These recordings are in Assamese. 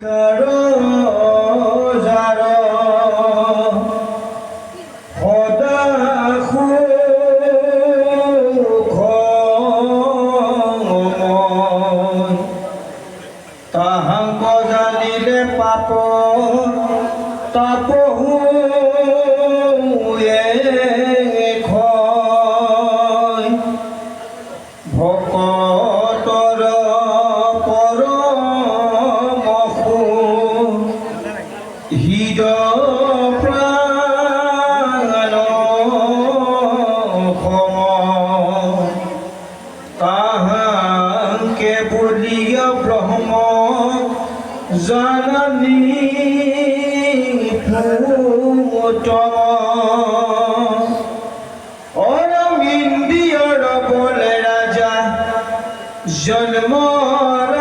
কাৰো যাৰ সদা সুখ তাহাঙ্ক জানিলে পাপ তাপহু ভকতৰ হৃদ প্রাণ তাহাকে বলিয়া ব্রহ্ম জানানি অরবিন্দিয়র বলে রাজা জন্মর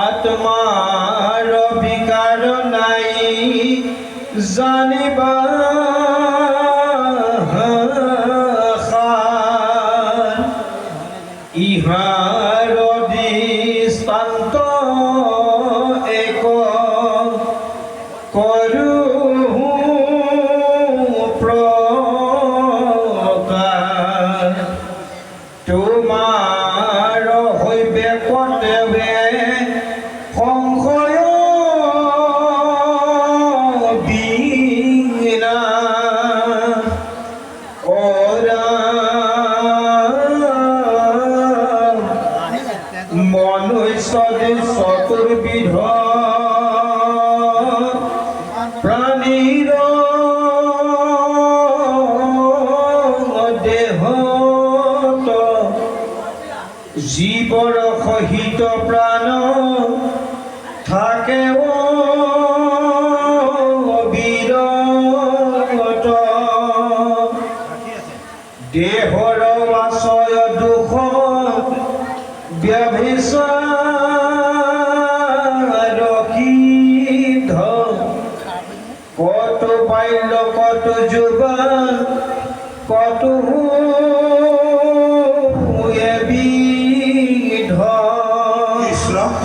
আত্মার বিকার নাই জানিবা ইহার দৃষ্টান্ত এক করু প্রকার তোমার হইবে কর্তব্যে সংশয় বিনা ওরা মনুষ্য চতুর্বিধ প্রাণীর দেহ জীবর সহিত প্রাণ থাকে বিরত দেহর আশয় দুখ ব্যভিচার কিধ কত বাল্য কত যুবক কত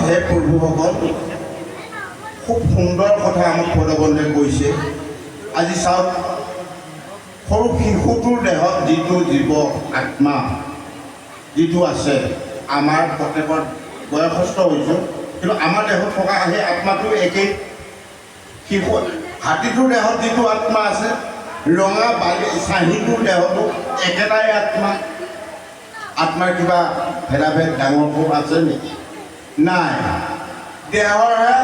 হে প্ৰভুসকল খুব সুন্দৰ কথা আমাক পদবন্ধে কৈছে। আজি চাওক, সৰু শিশুটোৰ দেহত যিটো জীৱ আত্মা যিটো আছে, আমাৰ প্ৰত্যেকৰ বয়সস্থ হৈছোঁ, কিন্তু আমাৰ দেহত থকা সেই আত্মাটো একেই। শিশু হাতীটোৰ দেহত যিটো আত্মা আছে, ৰঙা বালি চাহীটোৰ দেহতো একেটাই আত্মা। আত্মাৰ কিবা ভেদাভেদ ডাঙৰ সৰু আছে নেকি? নাই। দেহৰহে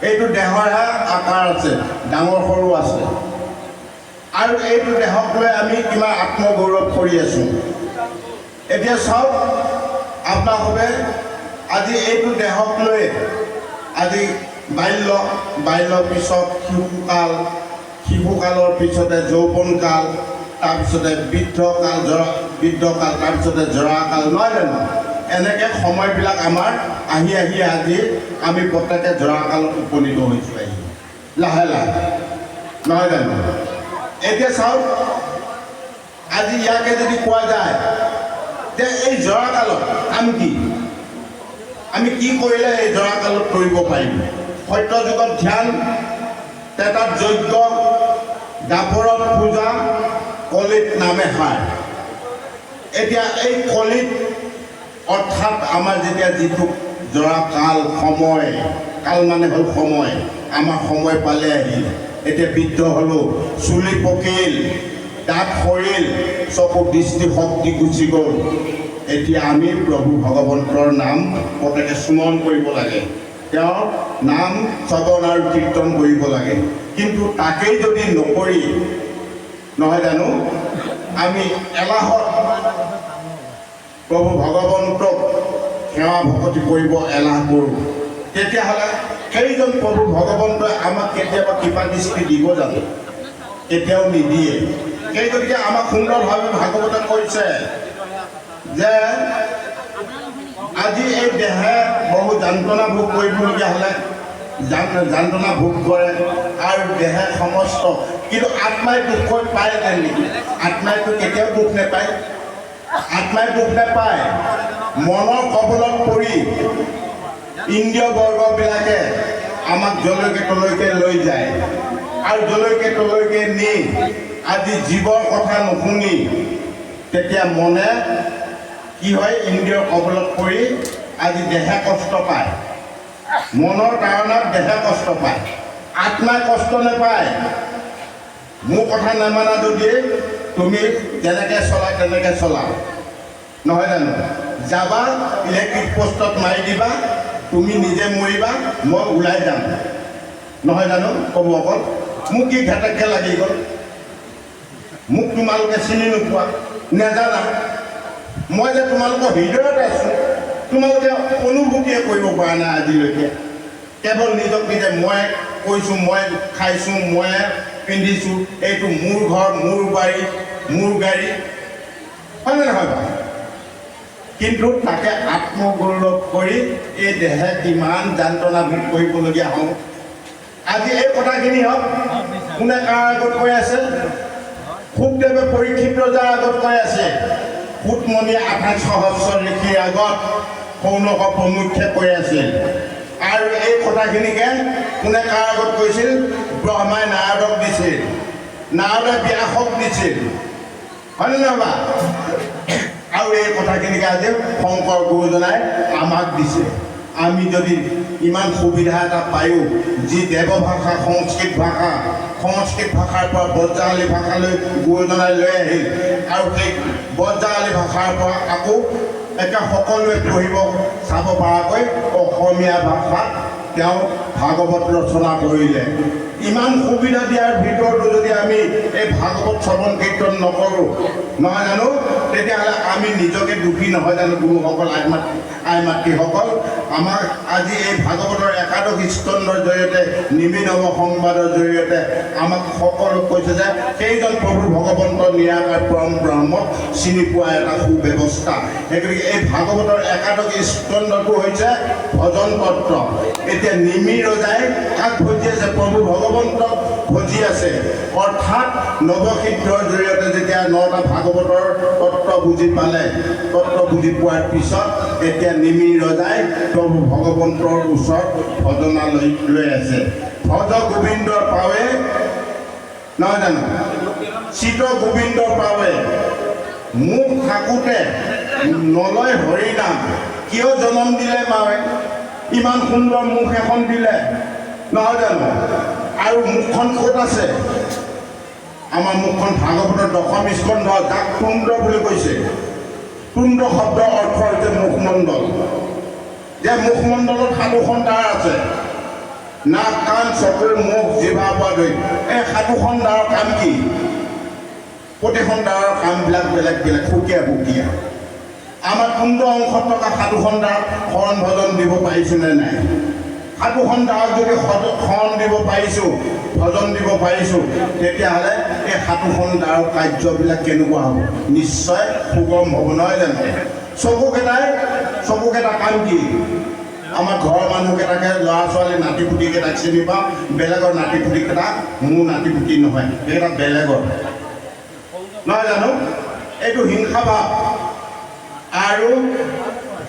এইটো দেহৰহে আকাৰ আছে, ডাঙৰ সৰু আছে। আৰু এইটো দেহক লৈ আমি কিমান আত্মগৌৰৱ কৰি আছোঁ। এতিয়া চাওক আপোনালোকে, আজি এইটো দেহক লৈ আজি বাল্যৰ পিছত শিশুকালৰ পিছতে যৌৱনকাল, তাৰপিছতে বৃদ্ধকাল, তাৰপিছতে জৰাকাল, নহয় জানো? এনেকৈ সময়বিলাক আমাৰ আহি আজি আমি প্ৰত্যেকে জৰাকালত উপনীত হৈছোঁ আহি লাহে লাহে, নহয় জানো? এতিয়া চাওক, আজি ইয়াকে যদি কোৱা যায় যে এই জৰাকালত আমি কি কৰিলে এই জৰাকালত কৰিব পাৰিম? সত্য যুগত ধ্যান, তেতাত যজ্ঞ, দাপৰত পূজা, কলিত নামে সাৰ। এতিয়া এই কলিত অৰ্থাৎ আমাৰ যেতিয়া যিটো জৰাকাল সময়, কাল মানে হ'ল সময়, আমাৰ সময় পালে আহিল। এতিয়া বৃদ্ধ হ'লোঁ, চুলি পকিল, দাঁত সৰিল, চকু দৃষ্টি শক্তি গুচি গ'ল। এতিয়া আমি প্ৰভু ভগৱন্তৰ নাম প্ৰত্যেকে স্মৰণ কৰিব লাগে, তেওঁৰ নাম শ্ৰৱণ আৰু কীৰ্তন কৰিব লাগে। কিন্তু তাকেই যদি নকৰি, নহয় জানো, আমি এলাহত প্ৰভু ভগৱন্তক সেৱা ভকতি কৰিব এলাহ কৰোঁ, তেতিয়াহ'লে সেইজন প্ৰভু ভগৱন্তই আমাক কেতিয়াবা কৃপা দৃষ্টি দিব জানো? কেতিয়াও নিদিয়ে। সেই গতিকে আমাক সুন্দৰভাৱে ভাগৱতে কৈছে যে আজি এই দেহে বহু যন্ত্ৰণা ভোগ কৰিবলগীয়া হ'লে যন্ত্ৰণা ভোগ কৰে আৰু দেহে সমস্ত, কিন্তু আত্মাই দুখ পায় নেকি? আত্মাইতো কেতিয়াও দুখ নাপায়। আত্মাই দুখ নাপায় মনৰ কবলত পৰি ইন্দ্ৰিয় বৰ্গবিলাকে আমাক জলৈকে তলৈকে লৈ যায় আৰু জলৈকে তলৈকে নি আজি জীৱৰ কথা নুশুনি তেতিয়া মনে কি হয় ইন্দ্ৰিয়ৰ কবলত পৰি আজি দেহে কষ্ট পায় মনৰ কাৰণত দেহে কষ্ট পায় আত্মাই কষ্ট নাপায় মোৰ কথা নামানা যদি তুমি যেনেকৈ চলা তেনেকৈ চলা নহয় জানো যাবা ইলেক্ট্ৰিক পোষ্টত মাৰি দিবা তুমি নিজে মৰিবা মই ওলাই যাম নহয় জানো ক'ব অকল মোক কি ঘাটককৈ লাগি গ'ল মোক তোমালোকে চিনি নোপোৱা নেজানা মই যে তোমালোকৰ হৃদয়ত আছোঁ তোমালোকে অনুভূতিয়ে কৰিব পৰা নাই আজিলৈকে কেৱল নিজক নিজে মই কৈছোঁ মই খাইছোঁ মই পিন্ধিছোঁ এইটো মোৰ ঘৰ মোৰ বাৰী মোৰ গাড়ী হয়নে নহয় বাৰু কিন্তু তাকে আত্মগৌৰৱ কৰি এই দেহে কিমান যান্ত্ৰণা ভোগ কৰিবলগীয়া হওঁ আজি এই কথাখিনি হওক কোনে কাৰ আগত কৈ আছে শুকদেৱে পৰীক্ষিত ৰজাৰ আগত কৈ আছে সুতমণি 28 সহস্ৰ ঋষিৰ আগত সৌনক প্ৰমুখ্যে কৈ আছিল আৰু এই কথাখিনিকে কোনে কাৰ আগত কৈছিল ব্ৰহ্মাই নাৰদক দিছিল নাৰদে ব্যাসক দিছিল হয়নে নহয় আৰু এই কথাখিনিকে আজি শংকৰ গুৰুজনাই আমাক দিছে আমি যদি ইমান সুবিধা এটা পায়ো যি দেৱভাষা সংস্কৃত ভাষাৰ পৰা ব্ৰজাৱলী ভাষালৈ গুৰুজনাই লৈ আহিল আৰু সেই ব্ৰজাৱলী ভাষাৰ পৰা আকৌ একে সকলোৱে পঢ়িব চাব পৰাকৈ অসমীয়া ভাষাত তেওঁ ভাগৱত ৰচনা কৰিলে ইমান সুবিধা দিয়াৰ ভিতৰতো যদি আমি এই ভাগৱত শ্ৰৱণ কীৰ্তন নকৰোঁ নহয় জানো তেতিয়াহ'লে আমি নিজকে দুখী নহয় জানো গুৰুসকল আই মাতৃসকল আমাক আজি এই ভাগৱতৰ একাদশ স্কন্ধৰ জৰিয়তে নিমিনৱ সংবাদৰ জৰিয়তে আমাক সকলোক কৈছে যে সেইজন প্ৰভু ভগৱন্ত নিৰাকাৰ পৰম ব্ৰহ্মক চিনি পোৱা এটা সুব্যৱস্থা সেইগতিকে এই ভাগৱতৰ একাদশ স্কন্ধটো হৈছে ভজন তত্ত্ব এতিয়া নিমি ৰজাই কাক ভজি আছে প্ৰভু ভগৱন্তক ভজি আছে অৰ্থাৎ নৱসিদ্ধৰ জৰিয়তে যেতিয়া 9টা ভাগৱতৰ তত্ত্ব বুজি পালে তত্ত্ব বুজি পোৱাৰ পিছত এতিয়া নিমি ৰজাই প্ৰভু ভগৱন্তৰ ওচৰত ভজনা লৈ আছে ভজ গোবিন্দৰ পাৱে নহয় জানো চিত গোবিন্দৰ পাৱে মুখ থাকোঁতে নলয় হৰি নাম কিয় জনম দিলে মাৱে ইমান সুন্দৰ মুখ এখন দিলে নহয় জানো আৰু মুখখন ক'ত আছে আমাৰ মুখখন ভাগৱতৰ দশম স্কন্ধ যাক তুণ্ড বুলি কৈছে তুণ্ড শব্দৰ অৰ্থ হৈছে মুখমণ্ডল যে মুখমণ্ডলত 7খন দ্বাৰ আছে নাক কাণ চকু মুখ জিভা পৰা ধৰি এই 7খন দ্বাৰৰ কাম কি প্ৰতিখন দ্বাৰৰ কামবিলাক বেলেগ বেলেগ সুকীয়া আমাৰ তুণ্ড অংশত থকা 7খন দ্বাৰ শৰণ ভজন দিব পাৰিছোনে নাই 7খন দ্বাৰক যদি শৰণ দিব পাৰিছোঁ ভজন দিব পাৰিছোঁ তেতিয়াহ'লে এই 7খন দ্বাৰৰ কাৰ্যবিলাক কেনেকুৱা হ'ব নিশ্চয় সুগম হ'ব নহয় জানো চকুকেইটা কাম কি আমাৰ ঘৰৰ মানুহকেইটাকে ল'ৰা ছোৱালী নাতি পুতিকেইটাক চিনি পাওঁ বেলেগৰ নাতি পুতিকেইটা মোৰ নাতি পুতি নহয় সেইকেইটা বেলেগৰ নহয় জানো এইটো হিংসা ভাৱ আৰু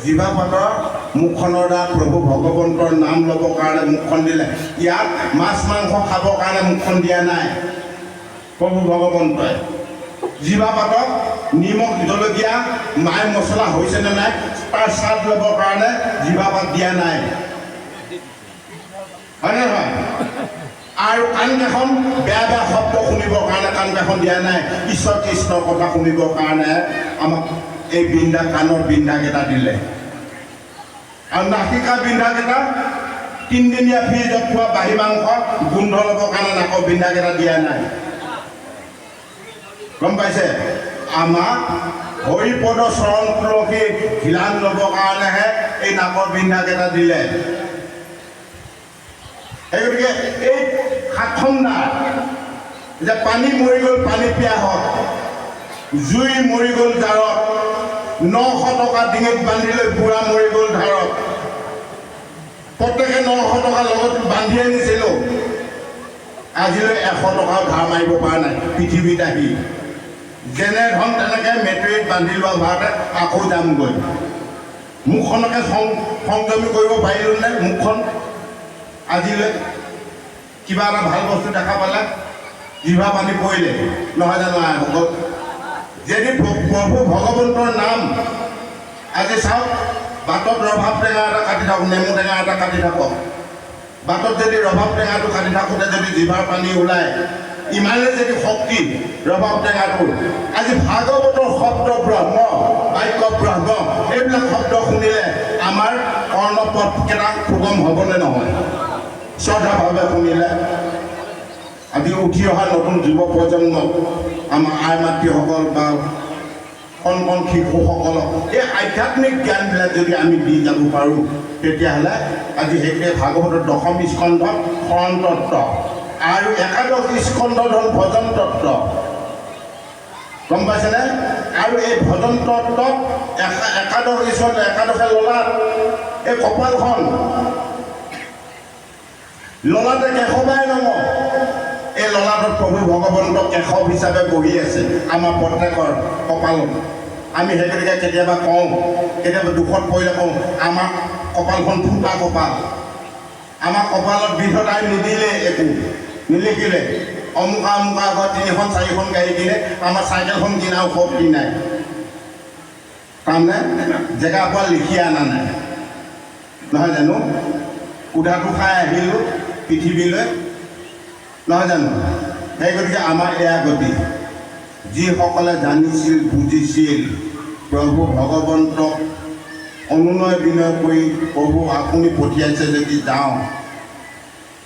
জিভাপাতৰ মুখখনৰ দ্বাৰা প্ৰভু ভগৱন্তৰ নাম ল'বৰ কাৰণে মুখখন দিলে ইয়াত মাছ মাংস খাবৰ কাৰণে মুখখন দিয়া নাই প্ৰভু ভগৱন্তই জিভাপাতক নিমখ জলকীয়া মাই মছলা হৈছেনে নাই তাৰ স্বাদ ল'বৰ কাৰণে জিভাপাত দিয়া নাই হয়নে নহয় আৰু কাণকেইখন বেয়া শব্দ শুনিবৰ কাৰণে কাণকেইখন দিয়া নাই ঈশ্বৰ কৃষ্ণৰ কথা শুনিবৰ কাৰণে আমাক এই কাণৰ বিন্ধাকেইটা দিলে আৰু নাসিকা বিন্ধাকেইটা 3দিনীয়া ফ্ৰিজত থোৱা বাহি মাংস গোন্ধ ল'বৰ কাৰণে নাকৰ বিন্ধাকেইটা দিয়া নাই গম পাইছে আমাক হৰিপদ চৰণ তুলসী ধিলান ল'বৰ কাৰণেহে এই নাকৰ বিন্ধাকেইটা দিলে সেই গতিকে এই 7খন দ্বাৰ যে পানী মৰি গ'ল পানী পিয়াহত জুই মৰি গ'ল জাৰত 900 টকা ডিঙিত বান্ধি লৈ বুঢ়া মৰি গ'ল ধাৰত প্ৰত্যেকে 900 টকা লগত বান্ধি আনিছিলোঁ আজিলৈ 100 টকাও ধাৰ মাৰিব পৰা নাই পৃথিৱীত আহি যেনে ধন তেনেকৈ মেট্ৰিত বান্ধি লোৱা ভাৰতে আকৌ যামগৈ মুখখনকে সংযমী কৰিব পাৰিলোঁ নে মুখখন আজিলৈ কিবা এটা ভাল বস্তু দেখা পালে জিভা পানী পৰিলে নহয় জানো আইসকল যদি প্ৰভু ভগৱন্তৰ নাম আজি চাওক বাটত ৰভাব টেঙা এটা কাটি থাকক নেমু টেঙা এটা কাটি থাকক বাটত যদি ৰভাব টেঙাটো কাটি থাকোঁতে যদি জিভাৰ পানী ওলায় ইমানে যদি শক্তি ৰভাব টেঙাটো আজি ভাগৱতৰ শব্দ ব্ৰহ্ম বাক্য ব্ৰহ্ম এইবিলাক শব্দ শুনিলে আমাৰ কৰ্ণপথকেইটা সুগম হ'বনে নহয় শ্ৰদ্ধাভাৱে শুনিলে আজি উঠি অহা নতুন যুৱ প্ৰজন্মক আমাৰ আই মাতৃসকল বা কণ কণ শিশুসকলক এই আধ্যাত্মিক জ্ঞানবিলাক যদি আমি দি যাব পাৰোঁ তেতিয়াহ'লে আজি সেইটোৱে ভাগৱতৰ দশম স্কন্ধত শৰণ তত্ত্ব আৰু একাদশ স্কন্ধত হ'ল ভজন তত্ত্ব গম পাইছেনে আৰু এই ভজন তত্ত্বত একাদশ স্কন্ধ একাদশে ললাট এই কপালখন ললাটে কেশৱাই নম এই ললাটত প্ৰভু ভগৱন্ত কেশৱ হিচাপে বহি আছে আমাৰ প্ৰত্যেকৰ কপালত আমি সেইগতিকে কেতিয়াবা কওঁ কেতিয়াবা দুখত পৰিলে কওঁ আমাৰ কপালখন ফুটা কপাল আমাৰ কপালত বিধতাই নিদিলে একো নিলিখিলে অমুকা অমুকা আগত 3খন 4খন গাড়ী কিনে আমাৰ চাইকেলখন কিনাও শক্তি নাই তাৰমানে জেগাৰ পৰা লিখি অনা নাই নহয় জানো উধাটো খাই আহিলোঁ পৃথিৱীলৈ নহয় জানো সেই গতিকে আমাৰ এয়া গতি যিসকলে জানিছিল বুজিছিল প্ৰভু ভগৱন্তক অনুনয় বিনয় কৰি প্ৰভু আপুনি পঠিয়াইছে যদি যাওঁ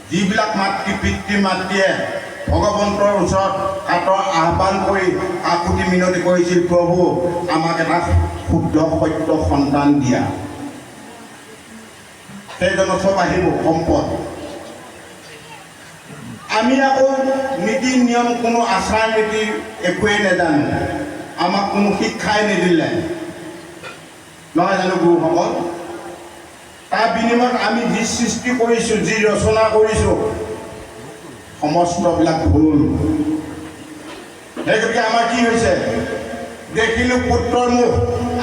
যিবিলাক মাতৃ পিতৃ মাতৃয়ে ভগৱন্তৰ ওচৰত হাতৰ আহ্বান কৰি কাকুতি মিনতি কৰিছিল প্ৰভু আমাক এটা শুদ্ধ সত্য সন্তান দিয়া সেইজনত চব আহিব সম্পদ আমি আকৌ নীতি নিয়ম কোনো আচাৰ নীতি একোৱেই নাজানো আমাক কোনো শিক্ষাই নিদিলে নহয় জানো গুৰুসকল তাৰ বিনিময়ত আমি যি সৃষ্টি কৰিছোঁ যি ৰচনা কৰিছোঁ সমস্তবিলাক ভুল সেই গতিকে আমাৰ কি হৈছে দেখিলোঁ পুত্ৰৰ মুখ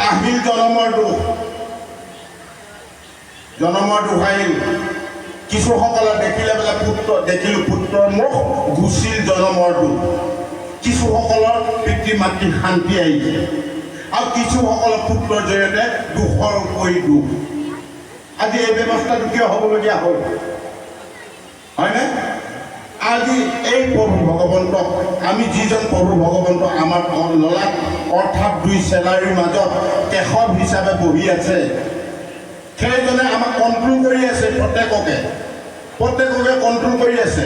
আহিল জনমৰ দুখ জনমৰ দুখ আহিল কিছুসকলে দেখিলে বোলে দেখিলোঁ পুত্ৰৰ মুখ গুচিল জনমৰ দুখ কিছুসকলৰ পিতৃ মাতৃ শান্তি আহিছে আৰু কিছুসকলৰ পুত্ৰৰ জৰিয়তে দুখৰ উপৰি দুখ আজি এই ব্যৱস্থাটো কিয় হ'বলগীয়া হ'ল হয়নে আজি এই প্ৰভু ভগৱন্তক আমি যিজন প্ৰভু ভগৱন্ত আমাৰ ললাট অৰ্থাৎ 2 চেলাৰীৰ মাজত কেশৱ হিচাপে বহি আছে সেইজনে আমাক কণ্ট্ৰল কৰি আছে প্ৰত্যেককে কণ্ট্ৰল কৰি আছে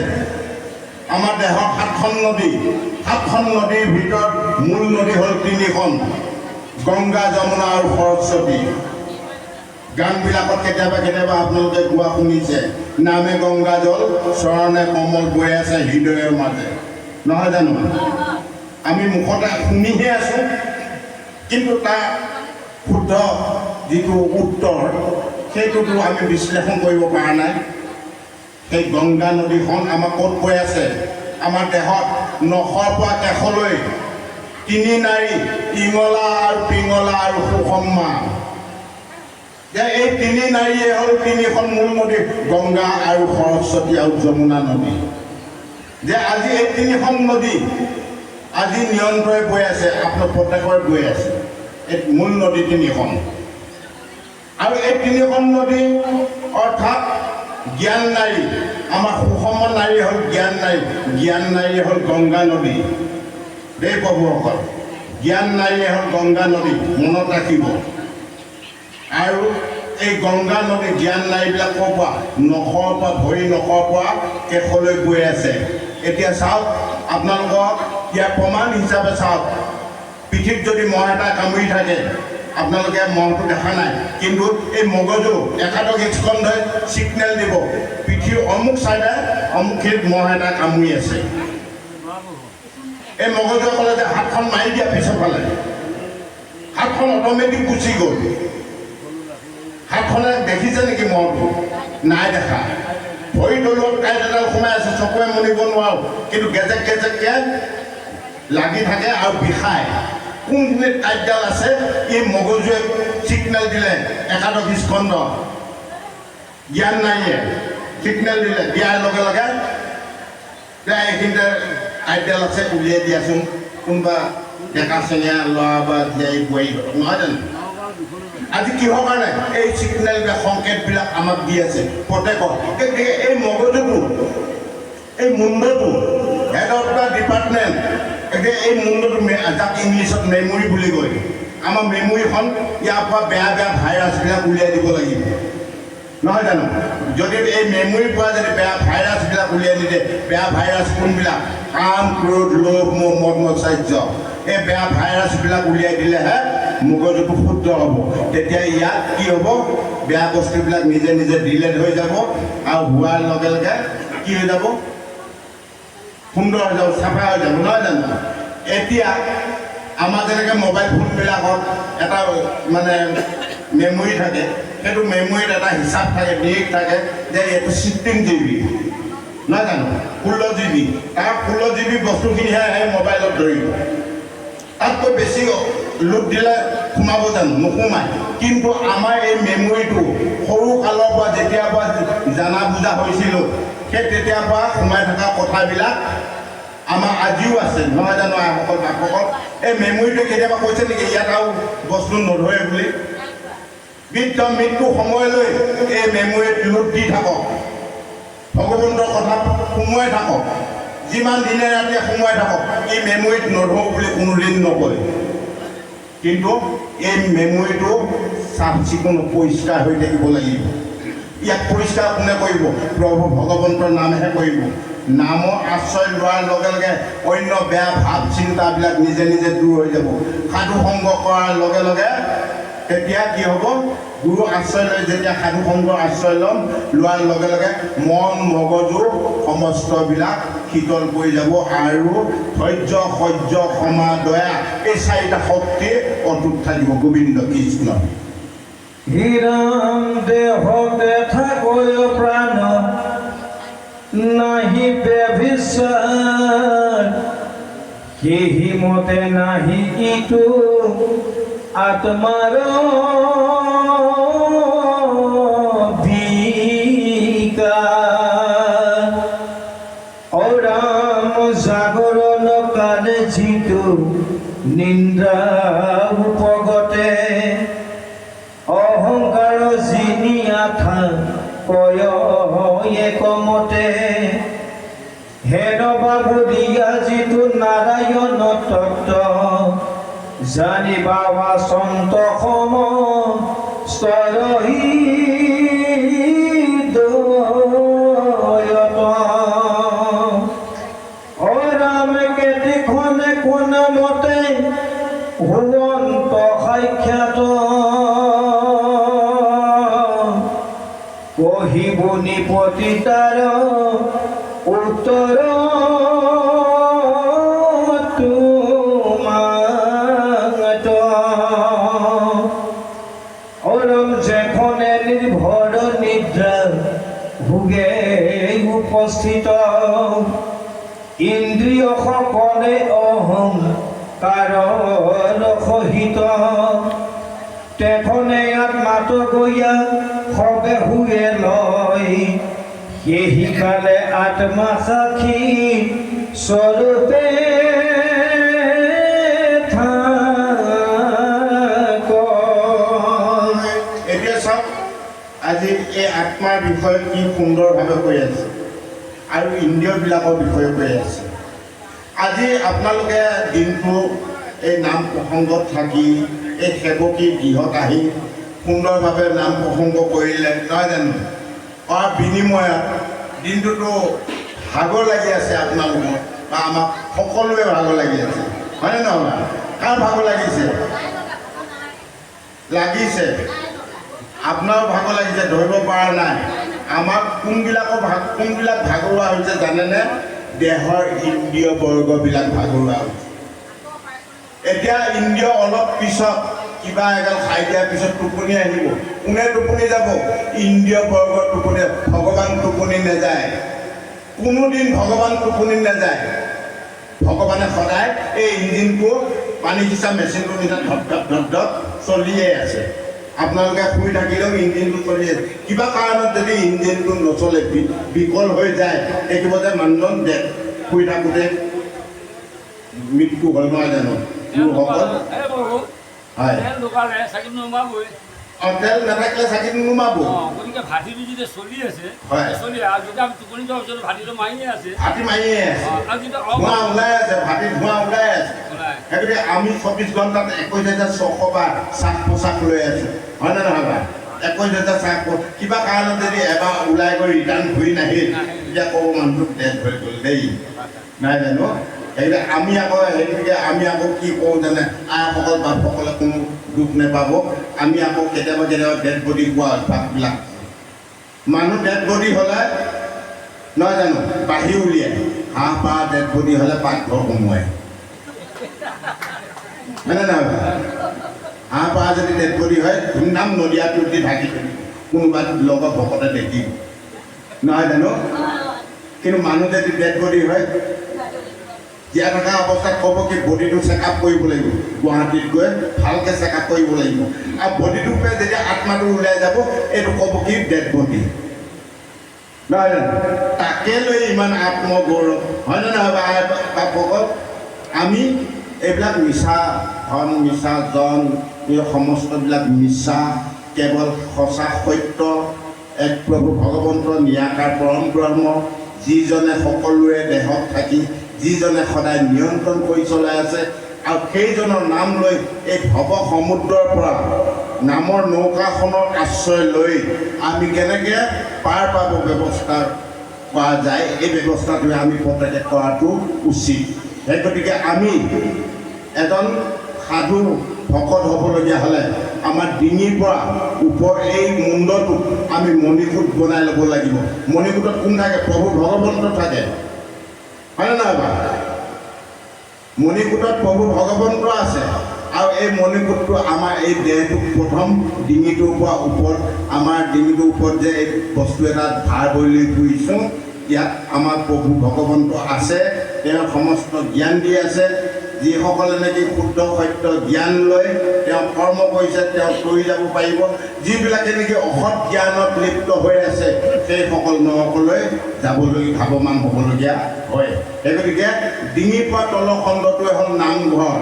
আমাৰ দেহত 7খন নদী 7খন নদীৰ ভিতৰত মূল নদী হ'ল 3খন গংগা যমুনা আৰু সৰস্বতী গানবিলাকত কেতিয়াবা কেতিয়াবা আপোনালোকে গোৱা শুনিছে নামে গংগা জল চৰণে কমল বৈ আছে হৃদয়ৰ মাজে নহয় জানো আমি মুখতে শুনিহে আছোঁ কিন্তু তাৰ শুদ্ধ যিটো উত্তৰ সেইটোতো আমি বিশ্লেষণ কৰিব পৰা নাই সেই গংগা নদীখন আমাক ক'ত বৈ আছে আমাৰ দেহত নখৰ পৰা কেশলৈ 3 নাৰী ইঙলা আৰু পিঙলা আৰু সুষমা যে এই 3 নাৰীয়ে হ'ল 3খন মূল নদী গংগা আৰু সৰস্বতী আৰু যমুনা নদী যে আজি এই 3খন নদী আজি নিয়ন্ত্ৰণে বৈ আছে আপোনাৰ প্ৰত্যেকৰে বৈ আছে এই মূল নদী 3খন আৰু এই 3খন নদী অৰ্থাৎ জ্ঞান নাৰী আমাৰ সুষম নাৰী হ'ল জ্ঞান নাৰী হ'ল গংগা নদী দেই প্ৰভুসকল জ্ঞান নাৰী হ'ল গংগা নদী মনত ৰাখিব আৰু এই গংগা নদী জ্ঞান নাৰীবিলাক ক'ৰ পৰা নখৰ পৰা ভৰি নখৰ পৰা কেশলৈ গৈ আছে এতিয়া চাওক আপোনালোকক ইয়াৰ প্ৰমাণ হিচাপে চাওক পিঠিত যদি মহ এটা কামুৰি থাকে আপোনালোকে মহটো দেখা নাই কিন্তু এই মগজু একাদশ স্কন্ধই ছিগনেল দিব পিঠিৰ অমুক চাইডে অমুকখিনিত মহ এটা কামুৰি আছে এই মগজুৱে ক'লে যে হাতখন মাৰি দিয়া পিছৰ ফালে হাতখন অট'মেটিক গুচি গ'ল হাতখনে দেখিছে নেকি মহটো নাই দেখা ভৰি তলুৱাত কাঁইট এডাল সোমাই আছে চকুৱে মনিব নোৱাৰোঁ কিন্তু গেজেককৈ লাগি থাকে আৰু বিষায় কোনখিনিত কাঁইটডাল আছে এই মগজুৱে ছিগনেল দিলে একাদশ স্কন্ধ জ্ঞান নাইয়ে ছিগনেল দিলে দিয়াৰ লগে লগে এইখিনিতে কাঁইটডাল আছে উলিয়াই দিয়াচোন কোনোবা ডেকা চেঙীয়া ল'ৰা বা জীয়াই বোৱাৰী নহয় জানো আজি কিহৰ কাৰণে এই ছিগনেলবিলাক সংকেতবিলাক আমাক দি আছে প্ৰত্যেকক এই মগজুটো এই মুণ্ডটো হেড অফ দ্য ডিপাৰ্টমেণ্ট এতিয়া এই মুণ্ডটো যাক ইংলিছত মেমৰি বুলি কয় আমাৰ মেমৰিখন ইয়াৰ পৰা বেয়া বেয়া ভাইৰাছবিলাক উলিয়াই দিব লাগিব নহয় জানো যদি এই মেমৰিৰ পৰা যদি বেয়া ভাইৰাছবিলাক উলিয়াই নিদিয়ে বেয়া ভাইৰাছ কোনবিলাক কাম ক্ৰোধ লোভ মোহ মদ মৎসাৰ্য এই বেয়া ভাইৰাছবিলাক উলিয়াই দিলেহে মগজুটো শুদ্ধ হ'ব তেতিয়া ইয়াত কি হ'ব বেয়া বস্তুবিলাক নিজে নিজে ডিলেট হৈ যাব আৰু হোৱাৰ লগে লগে কি হৈ যাব সুন্দৰ হৈ যাব চাফা হৈ যাব নহয় জানো এতিয়া আমাৰ যেনেকৈ মোবাইল ফোনবিলাকত এটা মানে মেমৰি থাকে সেইটো মেমৰিত এটা হিচাপ থাকে ডেট থাকে যে এইটো 16 GB নহয় জানো 16 GB তাৰ 16 GB বস্তুখিনিহে সেই মোবাইলত ধৰিব তাতকৈ বেছি লোড দিলে সোমাব জানো নোসোমায় কিন্তু আমাৰ এই মেমৰিটো সৰু কালৰ পৰা যেতিয়াৰ পৰা জানা বুজা হৈছিলোঁ সেই তেতিয়াৰ পৰা সোমাই থকা কথাবিলাক আমাৰ আজিও আছে নহয় জানো আইসকল বাপসকল এই মেমৰিটোৱে কেতিয়াবা কৈছে নেকি ইয়াত আৰু বস্তু নধৰে বুলি বৃদ্ধ মৃত্যু সময়লৈ এই মেমৰিত লোড দি থাকক ভগৱন্তৰ কথা সোমোৱাই থাকক যিমান দিনে ৰাতিয়ে সোমোৱাই থাকক এই মেমৰিত নধৰো বুলি কোনোদিন নকয় কিন্তু এই মেমৰিটো চাফ চিকুণ পৰিষ্কাৰ হৈ থাকিব লাগিব ইয়াক পৰিষ্কাৰ কোনে কৰিব প্ৰভু ভগৱন্তৰ নামেহে কৰিব নামৰ আশ্ৰয় লোৱাৰ লগে লগে অন্য বেয়া ভাৱ চিন্তাবিলাক নিজে নিজে দূৰ হৈ যাব সাধু সংগ কৰাৰ লগে লগে তেতিয়া কি হ'ব গুৰু আশ্ৰয় লৈ যেতিয়া সাধু সংগৰ আশ্ৰয় ল'ম লোৱাৰ লগে লগে মন মগজু সমস্তবিলাক শীতল পৰি যাব আৰু ধৈৰ্য সহ্য ক্ষমা দয়া এই চাৰিটা শক্তি অটুট থাকিব গোবিন্দ কৃষ্ণ হীৰাম দেহতে থাকৈ প্ৰাণ নাহি বেভিচাৰ সেহি মতে নাহি ইটো আত্মাৰ বিকাৰ অৰাম জাগৰণ কালে যিটো নিন্দ্ৰা উপগতে অহংকাৰ যিনি আঠা কয় একমতে হেন বাবু দিয়া যিটো নাৰায়ণ তত্ত্ব জানিবা বাচন্ত সম স্তৰহী দয়ত অৰাম কেতিখনে কোন মতে ভুৱন্ত সাক্ষাৎ কহিব নিপতি তাৰ উত্তৰ তোমাত অৰম যেখনে নিৰ্ভৰ নিদ্ৰা ভোগে উপস্থিত ইন্দ্ৰিয় সকলে অহংকাৰ সহিত তেখনে আত্মাত গয়া সবে হুয়ে লয় সেহি কালে আত্মা সাক্ষী স্বৰূপে এতিয়া চাওক আজি এই আত্মাৰ বিষয়ে কি সুন্দৰভাৱে কৈ আছে আৰু ইন্দ্ৰিয়বিলাকৰ বিষয়ে কৈ আছে আজি আপোনালোকে দিনটো এই নাম প্ৰসংগত থাকি এই সেৱকী গৃহত আহি সুন্দৰভাৱে নাম প্ৰসংগ কৰিলে নহয় জানো কৰাৰ বিনিময়ত দিনটোতো ভাগৰ লাগি আছে আপোনালোকৰ বা আমাক সকলোৱে ভাগৰ লাগি আছে হয়নে নহয় কাৰ ভাগৰ লাগিছে লাগিছে আপোনাৰো ভাগৰ লাগিছে ধৰিব পৰা নাই আমাক কোনবিলাক ভাগৰুৱা হৈছে জানেনে দেহৰ ইন্দ্ৰিয় বৰ্গবিলাক ভাগৰুৱা হৈছে এতিয়া ইন্দ্ৰিয় অলপ পিছত কিবা এগাল খাই দিয়াৰ পিছত টোপনি আহিব কোনে টোপনি যাব ইন্দ্ৰিয় বৰ্গৰ টোপনি ভগৱান টোপনি নাযায় কোনোদিন ভগৱান টোপনি নাযায় ভগৱানে সদায় এই ইঞ্জিনটো পানী সিঁচা মেচিনটোৰ নিচিনা ধপ ধপ ধপ ধপ চলিয়ে আছে। আপোনালোকে শুই থাকিলেও ইঞ্জিনটো চলি আছে। কিবা কাৰণত যদি ইঞ্জিনটো নচলে বিকল হৈ যায়, দেখিব যে মানুহজন শুই থাকোঁতে মৃত্যু হ'ল নহয় জানো লোকসকল? হয়, তেল নাথাকিলে চাকিটো নুমাবই। গতিকে ভাটিটো যদি চলি আছে, হয়, চলি আৰু যদি আমি টোপনি যোৱাৰ পিছত ভাটিটো মাৰিয়ে আছে, ভাটি মাৰিয়ে আছে, আৰু যেতিয়া ধোঁৱা ওলাই আছে, ভাটি ধোঁৱা ওলাই আছে। সেইগতিকে আমি 24 ঘণ্টাত 21,600 বাৰ শ্বাস প্ৰশ্বাস লৈ আছোঁ, হয় নে নহয় বাৰু? 21,000 শ্বাস কিবা কাৰণত যদি এবাৰ ওলাই গৈ ৰিটাৰ্ণ ঘূৰি নাহিল, তেতিয়া ক'ব মানুহটোক ডেথ হৈ গ'ল দেই, নাই জানো? সেইগতিকে আমি আকৌ কি কৰোঁ জানে, আইসকল বাপসকলে কোনো দুখ নাপাব। আমি আকৌ কেতিয়াবা ডেড বডি পোৱা অভ্যাসবিলাক, মানুহ ডেড বডি হ'লে নহয় জানো বাঢ়ি উলিয়াই, হাঁহ পাৰ ডেড বডি হ'লে পাকঘৰ সোমোৱাই, হয়নে নহয়? হাঁহ পাৰ যদি ডেড বডি হয় ধুমধাম নদীয়াটোত দি ঢাকি থৈ কোনোবা লগত ভকতে দেখিব, নহয় জানো? কিন্তু মানুহ যদি ডেড বডি হয়, জীয়াই থকা অৱস্থাত ক'ব কি বডিটো চেকআপ কৰিব লাগিব, গুৱাহাটীত গৈ ভালকৈ চেকআপ কৰিব লাগিব। আৰু বডিটোৰ পৰা যেতিয়া আত্মাটো ওলাই যাব, এইটো ক'ব কি ডেড বডি, নহয় জানো? তাকে লৈ ইমান আত্মগৌৰৱ, হয়নে নহয় বাপসকল? আমি এইবিলাক মিছা ধন, মিছা জন, এই সমস্তবিলাক মিছা, কেৱল সঁচা সত্য এক প্ৰভু ভগৱন্ত নিৰাকাৰ পৰম ব্ৰহ্ম, যিজনে সকলোৰে দেহত থাকি যিজনে সদায় নিয়ন্ত্ৰণ কৰি চলাই আছে, আৰু সেইজনৰ নাম লৈ এই ভৱ সমুদ্ৰৰ পৰা নামৰ নৌকাখনৰ আশ্ৰয় লৈ আমি কেনেকৈ পাৰ পাব ব্যৱস্থা কৰা যায়, এই ব্যৱস্থাটোৱে আমি প্ৰত্যেকে কৰাটো উচিত। সেই গতিকে আমি এজন সাধু ভকত হ'বলগীয়া হ'লে আমাৰ ডিঙিৰ পৰা ওপৰ এই মুণ্ডটো আমি মণিকূট বনাই ল'ব লাগিব। মণিকূটত কোন থাকে? প্ৰভু ভগৱন্ত থাকে, হয়নে নহয় বাৰু? মণিকূটত প্ৰভু ভগৱন্ত আছে, আৰু এই মণিকূটটো আমাৰ এই দেহটোক প্ৰথম ডিঙিটোৰ পৰা ওপৰত, আমাৰ ডিঙিটোৰ ওপৰত যে এই বস্তু এটা ধাৰ কৰি লৈ ফুৰিছোঁ, ইয়াত আমাৰ প্ৰভু ভগৱন্ত আছে, তেওঁ সমস্ত জ্ঞান দি আছে। যিসকলে নেকি শুদ্ধ সত্য জ্ঞান লৈ তেওঁ কৰ্ম কৰিছে, তেওঁ কৰি যাব পাৰিব। যিবিলাকে নেকি অসৎ জ্ঞানত লিপ্ত হৈ আছে, সেইসকল নৰকলৈ যাবলৈ ধাৱমান হ'বলগীয়া হয়। সেই গতিকে ডিঙিৰ পৰা তলৰ খণ্ডটোৱে হ'ল নামঘৰ,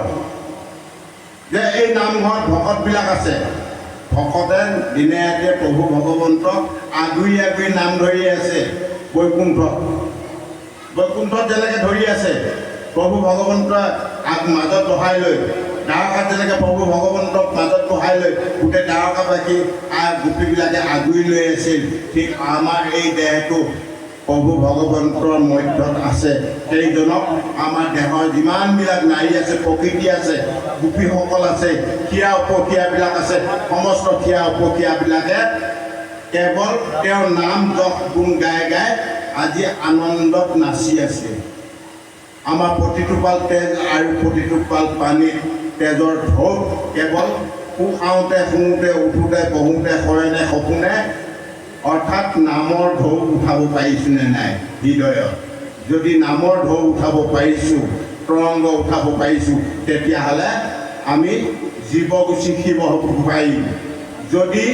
যে এই নামঘৰত ভকতবিলাক আছে। ভকতে দিনে ৰাতিয়ে প্ৰভু ভগৱন্তক আগুৰি আগুৰি নাম ধৰি আছে। বৈকুণ্ঠত যেনেকৈ ধৰি আছে, প্ৰভু ভগৱন্তই মাজত বহাই লৈ, দ্বাৰকাত যেনেকৈ প্ৰভু ভগৱন্তক মাজত বহাই লৈ গোটেই দ্বাৰকাবাসী গোপীবিলাকে আগুৰি লৈ আছিল, ঠিক আমাৰ এই দেহটো প্ৰভু ভগৱন্তৰ মধ্যত আছে। সেইজনক আমাৰ দেহৰ যিমানবিলাক নাৰী আছে, প্ৰকৃতি আছে, গোপীসকল আছে, ক্ৰিয়া উপক্ৰিয়াবিলাক আছে, সমস্ত ক্ৰিয়া উপক্ৰিয়াবিলাকে কেৱল তেওঁৰ নাম যশ গুণ গাই গাই আজি আনন্দত নাচি আছে। আমাৰ প্ৰতিটো পাল তেজ আৰু প্ৰতিটো পাল পানীত তেজৰ ঢৌ কেৱল খাওঁতে, শুওঁতে, উঠোঁতে, বহোঁতে, শয়নে, সপোনে, অৰ্থাৎ নামৰ ঢৌ উঠাব পাৰিছোঁ নে নাই হৃদয়ত? যদি নামৰ ঢৌ উঠাব পাৰিছোঁ, তৰংগ উঠাব পাৰিছোঁ, তেতিয়াহ'লে আমি জীৱ গুচি শিৱ হ'ব পাৰিম। যদি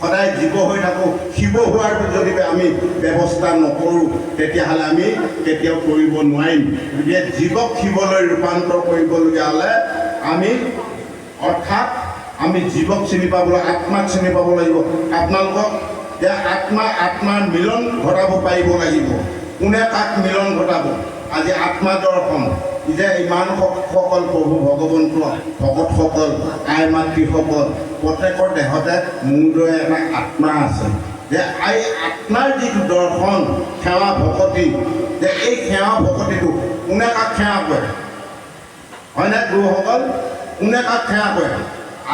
সদায় জীৱ হৈ থাকোঁ, শিৱ হোৱাৰ যদি আমি ব্যৱস্থা নকৰোঁ, তেতিয়াহ'লে আমি কেতিয়াও কৰিব নোৱাৰিম। গতিকে জীৱক শিৱলৈ ৰূপান্তৰ কৰিবলগীয়া হ'লে আমি অৰ্থাৎ আমি জীৱক চিনি পাবলৈ, আত্মাক চিনি পাব লাগিব। আপোনালোকক যে আত্মাৰ মিলন ঘটাব পাৰিব লাগিব। কোনে কাক মিলন ঘটাব? আজি আত্মা দৰ্শন, যে ইমান সকল প্ৰভু ভগৱন্ত ভকতসকল, আই মাতৃসকল, প্ৰত্যেকৰ দেহতে মোৰ দৰে এটা আত্মা আছে। যে এই আত্মাৰ যিটো দৰ্শন, সেৱা ভকতি, যে এই সেৱা ভকতিটো কোনে কাক সেৱা কৰে? হয়নে গুৰুসকল? কোনে কাক সেৱা কৰে?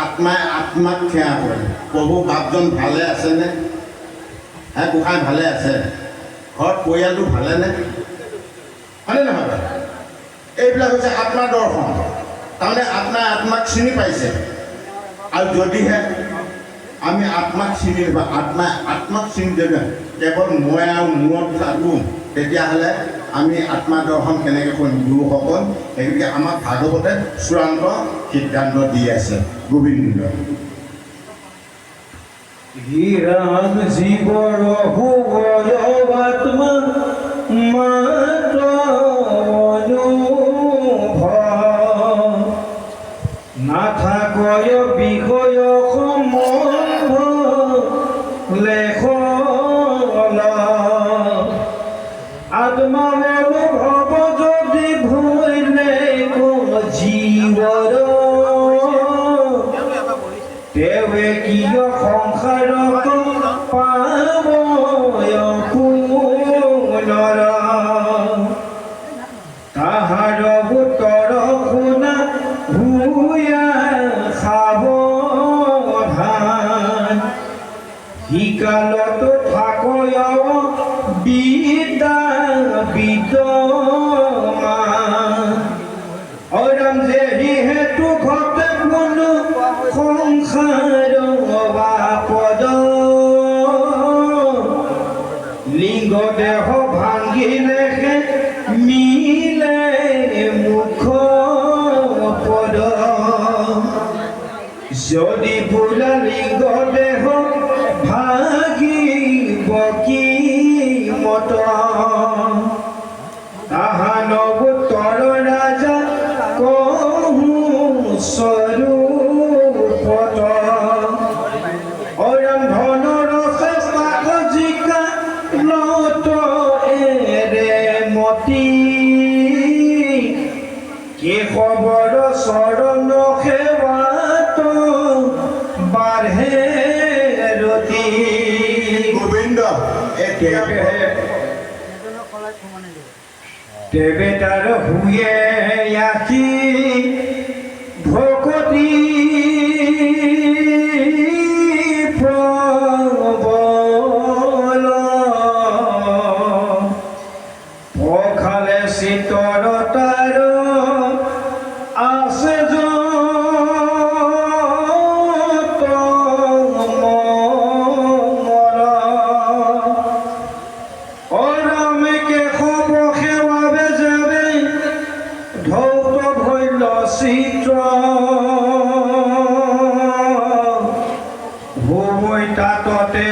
আত্মাই আত্মাক সেৱা কৰে। প্ৰভু বাপজন ভালে আছেনে? গোসাঁই ভালে আছে? ঘৰত পৰিয়ালটো ভালেনে? হয়নে নহয়? এইবিলাক হৈছে আত্মাৰ দৰ্শন। তাৰমানে আত্মাই আত্মাক চিনি পাইছে। আৰু যদিহে আমি আত্মাক চিনি নাপাওঁ, আত্মাই আত্মাক চিনি দেবে, কেৱল মই আৰু মূৰত থাকোঁ, তেতিয়াহ'লে আমি আত্মদৰ্শন কেনেকৈ কৰিম গুৰুসকল সেইগতিকে আমাক ভাগৱতে চূড়ান্ত সিদ্ধান্ত দি আছে গোবিন্দ হীৰাম জীৱৰ ভুৱয়বাত্মা মাত্ৰ অনুভৱ নাথাকয় বিষয় সম্বন্ধ লেখল আত্মানুভৱ যদি ভুলে জীৱৰ তেৱে কিয় সংসাৰত পাব পুনৰ তাহাৰ উত্তৰ শুনা ভূয়া সাৱধান সিকালত থাকয় বিদ্যা বিদ্যমান অৰাম যে হেতু ঘটে কোনো সংসাৰ পদ লিংগ দেহ ভাঙিলেহে মিলে মুখ পদ যদি বোলা লিংগ দেহ ভাগিব কি মত তাহান উত্তৰ ৰাজা কহু স্বৰূপত অৰাম ধনৰ পাক জিকা লত এৰে মতি কেশৱৰ চৰণ সেৱাত বাঢ়ে ৰতি গোবিন্দ এতিয়া তেবে তাৰ হুয়ে আছি ভকতি প্ৰবল পখালে চিতৰ তাৰ আছে চিত্ৰ ভূমৈ তাততে